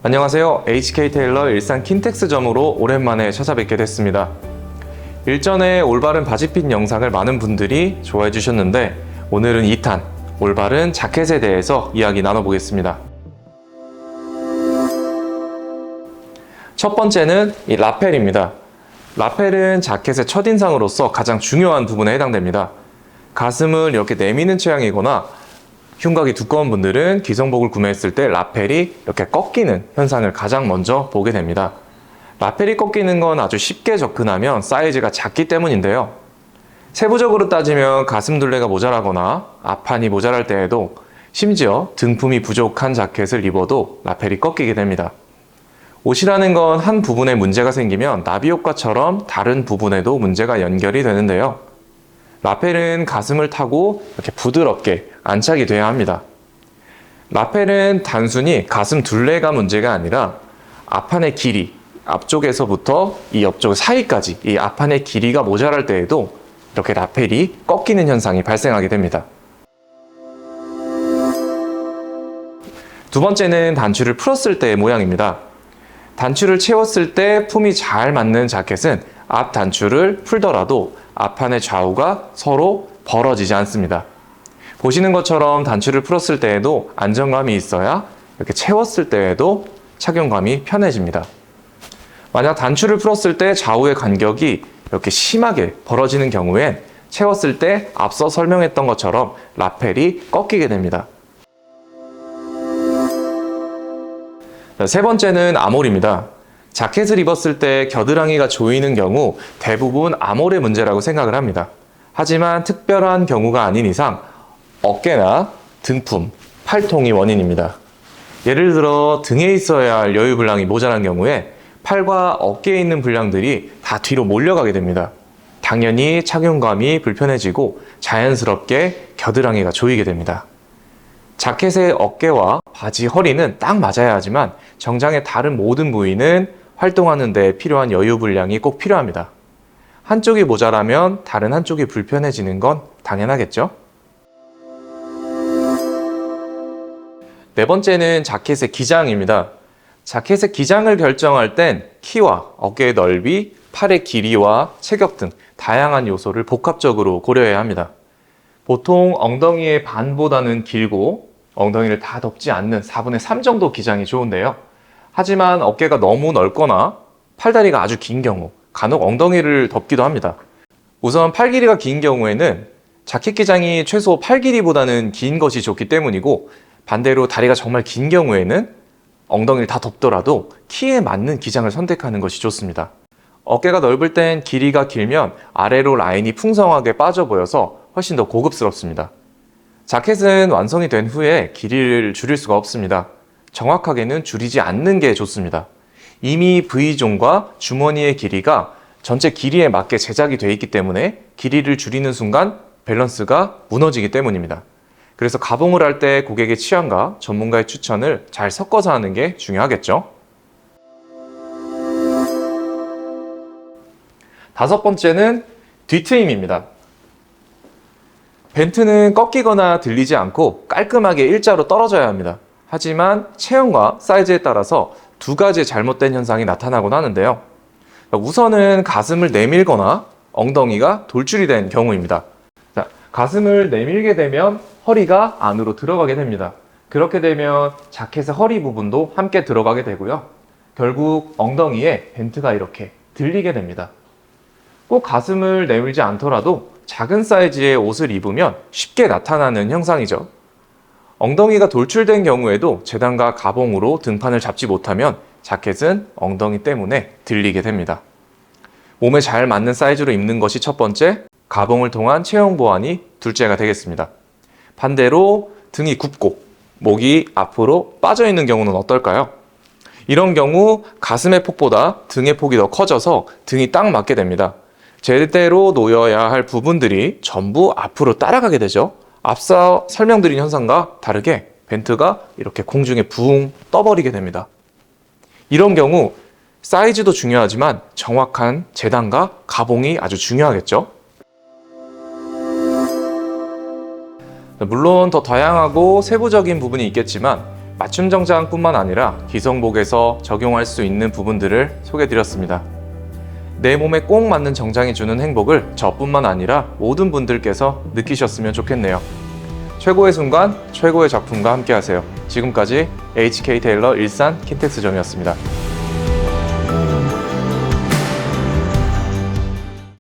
안녕하세요. HK테일러 일산 킨텍스점으로 오랜만에 찾아뵙게 됐습니다. 일전에 올바른 바지핏 영상을 많은 분들이 좋아해 주셨는데 오늘은 2탄 올바른 자켓에 대해서 이야기 나눠보겠습니다. 첫 번째는 이 라펠입니다. 라펠은 자켓의 첫인상으로서 가장 중요한 부분에 해당됩니다. 가슴을 이렇게 내미는 취향이거나 흉곽이 두꺼운 분들은 기성복을 구매했을 때 라펠이 이렇게 꺾이는 현상을 가장 먼저 보게 됩니다. 라펠이 꺾이는 건 아주 쉽게 접근하면 사이즈가 작기 때문인데요. 세부적으로 따지면 가슴 둘레가 모자라거나 앞판이 모자랄 때에도 심지어 등품이 부족한 자켓을 입어도 라펠이 꺾이게 됩니다. 옷이라는 건 한 부분에 문제가 생기면 나비 효과처럼 다른 부분에도 문제가 연결이 되는데요. 라펠은 가슴을 타고 이렇게 부드럽게 안착이 돼야 합니다. 라펠은 단순히 가슴 둘레가 문제가 아니라 앞판의 길이, 앞쪽에서부터 이 옆쪽 사이까지 이 앞판의 길이가 모자랄 때에도 이렇게 라펠이 꺾이는 현상이 발생하게 됩니다. 두 번째는 단추를 풀었을 때의 모양입니다. 단추를 채웠을 때 품이 잘 맞는 자켓은 앞 단추를 풀더라도 앞판의 좌우가 서로 벌어지지 않습니다. 보시는 것처럼 단추를 풀었을 때에도 안정감이 있어야 이렇게 채웠을 때에도 착용감이 편해집니다. 만약 단추를 풀었을 때 좌우의 간격이 이렇게 심하게 벌어지는 경우엔 채웠을 때 앞서 설명했던 것처럼 라펠이 꺾이게 됩니다. 세 번째는 아몰입니다. 자켓을 입었을 때 겨드랑이가 조이는 경우 대부분 아몰의 문제라고 생각을 합니다. 하지만 특별한 경우가 아닌 이상 어깨나 등품, 팔통이 원인입니다. 예를 들어 등에 있어야 할 여유 분량이 모자란 경우에 팔과 어깨에 있는 분량들이 다 뒤로 몰려가게 됩니다. 당연히 착용감이 불편해지고 자연스럽게 겨드랑이가 조이게 됩니다. 자켓의 어깨와 바지 허리는 딱 맞아야 하지만 정장의 다른 모든 부위는 활동하는 데 필요한 여유 분량이 꼭 필요합니다. 한쪽이 모자라면 다른 한쪽이 불편해지는 건 당연하겠죠? 네 번째는 자켓의 기장입니다. 자켓의 기장을 결정할 땐 키와 어깨의 넓이, 팔의 길이와 체격 등 다양한 요소를 복합적으로 고려해야 합니다. 보통 엉덩이의 반보다는 길고 엉덩이를 다 덮지 않는 4분의 3 정도 기장이 좋은데요. 하지만 어깨가 너무 넓거나 팔다리가 아주 긴 경우 간혹 엉덩이를 덮기도 합니다. 우선 팔 길이가 긴 경우에는 자켓 기장이 최소 팔 길이보다는 긴 것이 좋기 때문이고 반대로 다리가 정말 긴 경우에는 엉덩이를 다 덮더라도 키에 맞는 기장을 선택하는 것이 좋습니다. 어깨가 넓을 땐 길이가 길면 아래로 라인이 풍성하게 빠져 보여서 훨씬 더 고급스럽습니다. 자켓은 완성이 된 후에 길이를 줄일 수가 없습니다. 정확하게는 줄이지 않는 게 좋습니다. 이미 V존과 주머니의 길이가 전체 길이에 맞게 제작이 되어 있기 때문에 길이를 줄이는 순간 밸런스가 무너지기 때문입니다. 그래서 가봉을 할 때 고객의 취향과 전문가의 추천을 잘 섞어서 하는 게 중요하겠죠. 다섯 번째는 뒤트임입니다. 벤트는 꺾이거나 들리지 않고 깔끔하게 일자로 떨어져야 합니다. 하지만 체형과 사이즈에 따라서 두 가지 잘못된 현상이 나타나곤 하는데요. 우선은 가슴을 내밀거나 엉덩이가 돌출이 된 경우입니다. 자, 가슴을 내밀게 되면 허리가 안으로 들어가게 됩니다. 그렇게 되면 자켓의 허리 부분도 함께 들어가게 되고요. 결국 엉덩이에 벤트가 이렇게 들리게 됩니다. 꼭 가슴을 내밀지 않더라도 작은 사이즈의 옷을 입으면 쉽게 나타나는 형상이죠. 엉덩이가 돌출된 경우에도 재단과 가봉으로 등판을 잡지 못하면 자켓은 엉덩이 때문에 들리게 됩니다. 몸에 잘 맞는 사이즈로 입는 것이 첫 번째, 가봉을 통한 체형 보완이 둘째가 되겠습니다. 반대로 등이 굽고 목이 앞으로 빠져 있는 경우는 어떨까요? 이런 경우 가슴의 폭보다 등의 폭이 더 커져서 등이 딱 맞게 됩니다. 제대로 놓여야 할 부분들이 전부 앞으로 따라가게 되죠. 앞서 설명드린 현상과 다르게 벤트가 이렇게 공중에 붕 떠버리게 됩니다. 이런 경우 사이즈도 중요하지만 정확한 재단과 가봉이 아주 중요하겠죠. 물론 더 다양하고 세부적인 부분이 있겠지만 맞춤 정장뿐만 아니라 기성복에서 적용할 수 있는 부분들을 소개해드렸습니다. 내 몸에 꼭 맞는 정장이 주는 행복을 저뿐만 아니라 모든 분들께서 느끼셨으면 좋겠네요. 최고의 순간, 최고의 작품과 함께하세요. 지금까지 HK 테일러 일산 킨텍스점이었습니다.